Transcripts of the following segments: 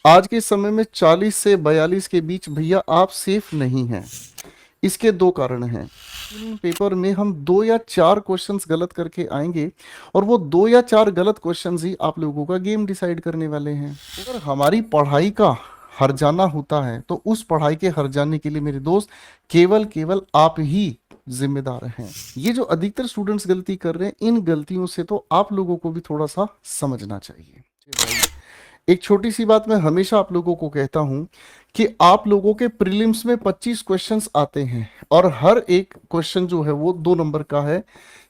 आज के समय में 40 से 42 के बीच भैया आप सेफ नहीं हैं। इसके दो कारण हैं। पेपर में हम 2 या 4 क्वेश्चंस गलत करके आएंगे और वो 2 या 4 गलत क्वेश्चंस ही आप लोगों का गेम डिसाइड करने वाले हैं। अगर हमारी पढ़ाई का हर जाना होता है तो उस पढ़ाई के हर जाने के लिए मेरे दोस्त केवल केवल आप ही जिम्मेदार हैं। ये जो अधिकतर स्टूडेंट्स गलती कर रहे हैं, इन गलतियों से तो आप लोगों को भी थोड़ा सा समझना चाहिए। एक छोटी सी बात मैं हमेशा आप लोगों को कहता हूं कि आप लोगों के प्रीलिम्स में 25 क्वेश्चंस आते हैं और हर एक क्वेश्चन जो है वो 2 नंबर का है,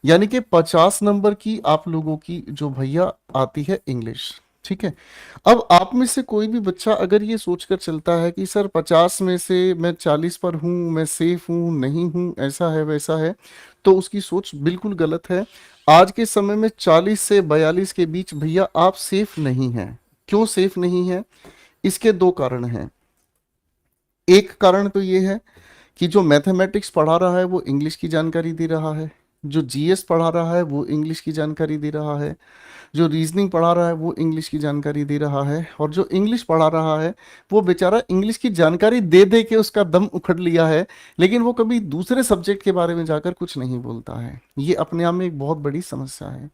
यानी कि 50 नंबर की आप लोगों की जो भैया आती है इंग्लिश। ठीक है। अब आप में से कोई भी बच्चा अगर ये सोचकर चलता है कि सर 50 में से मैं 40 पर हूं, मैं सेफ हूं, नहीं हूं, ऐसा है वैसा है, तो उसकी सोच बिल्कुल गलत है। आज के समय में 40 से 42 के बीच भैया आप सेफ नहीं हैं। क्यों सेफ नहीं है? इसके दो कारण हैं। एक कारण तो ये है कि जो मैथमेटिक्स पढ़ा रहा है वो इंग्लिश की जानकारी दे रहा है, जो जीएस पढ़ा रहा है वो इंग्लिश की जानकारी दे रहा है, जो रीजनिंग पढ़ा रहा है वो इंग्लिश की जानकारी दे रहा है, और जो इंग्लिश पढ़ा रहा है वो बेचारा इंग्लिश की जानकारी दे दे के उसका दम उखड़ लिया है, लेकिन वो कभी दूसरे सब्जेक्ट के बारे में जाकर कुछ नहीं बोलता है। ये अपने आप में एक बहुत बड़ी समस्या है।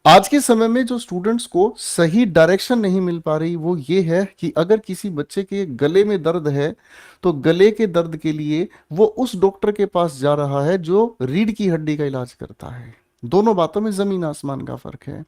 आज के समय में जो स्टूडेंट्स को सही डायरेक्शन नहीं मिल पा रही वो ये है कि अगर किसी बच्चे के गले में दर्द है तो गले के दर्द के लिए वो उस डॉक्टर के पास जा रहा है जो रीढ़ की हड्डी का इलाज करता है। दोनों बातों में जमीन आसमान का फर्क है।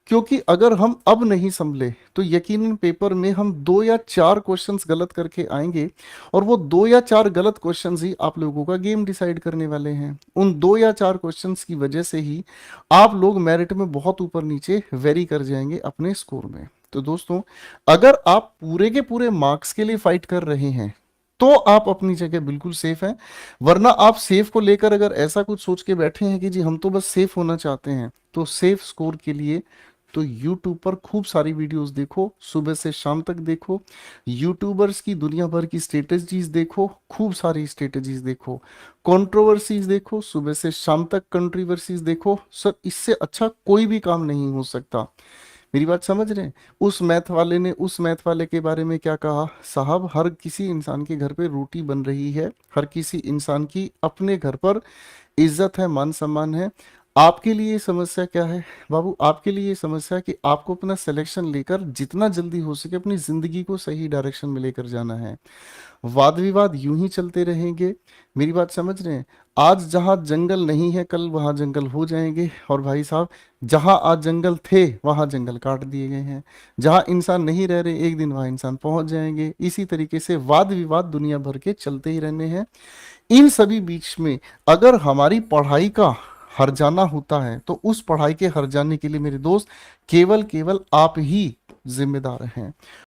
क्योंकि अगर हम अब नहीं संभले तो यकीनन पेपर में हम 2 या 4 क्वेश्चंस गलत करके आएंगे और वो 2 या 4 गलत क्वेश्चंस ही आप लोगों का गेम डिसाइड करने वाले हैं। उन 2 या 4 क्वेश्चंस की वजह से ही आप लोग मेरिट में बहुत ऊपर नीचे वेरी कर जाएंगे अपने स्कोर में। तो दोस्तों, अगर आप पूरे के पूरे मार्क्स के लिए फाइट कर रहे हैं तो आप अपनी जगह बिल्कुल सेफ हैं। वरना आप सेफ को लेकर अगर ऐसा कुछ सोच के बैठे हैं कि जी हम तो बस सेफ होना चाहते हैं, तो सेफ स्कोर के लिए तो YouTube पर खूब सारी वीडियोस देखो, सुबह से शाम तक देखो, यूट्यूबर्स की दुनिया भर की स्ट्रेटजीज देखो, खूब सारी स्ट्रेटजीज देखो, कंट्रोवर्सीज देखो, सुबह से शाम तक कंट्रोवर्सीज देखो। सर, इससे अच्छा कोई भी काम नहीं हो सकता। मेरी बात समझ रहे हैं? उस मैथ वाले ने उस मैथ वाले के बारे में क्या कहा? साहब, हर किसी इंसान के घर पे रोटी बन रही है, हर किसी इंसान की अपने घर पर इज्जत है, मान सम्मान है। आपके लिए ये समस्या क्या है बाबू? आपके लिए ये समस्या है कि आपको अपना सिलेक्शन लेकर जितना जल्दी हो सके अपनी जिंदगी को सही डायरेक्शन में लेकर जाना है। वाद विवाद यूं ही चलते रहेंगे। मेरी बात समझ रहे हैं? आज जहां जंगल नहीं है कल वहां जंगल हो जाएंगे। और भाई साहब, जहां आज जंगल थे वहां जंगल काट दिए गए हैं। जहां इंसान नहीं रह रहे एक दिन वहां इंसान पहुंच जाएंगे। इसी तरीके से वाद विवाद दुनिया भर के चलते ही रहने हैं। इन सभी बीच में अगर हमारी पढ़ाई का हर जाना होता है तो उस पढ़ाई के हर जाने के लिए मेरे दोस्त केवल केवल आप ही जिम्मेदार हैं।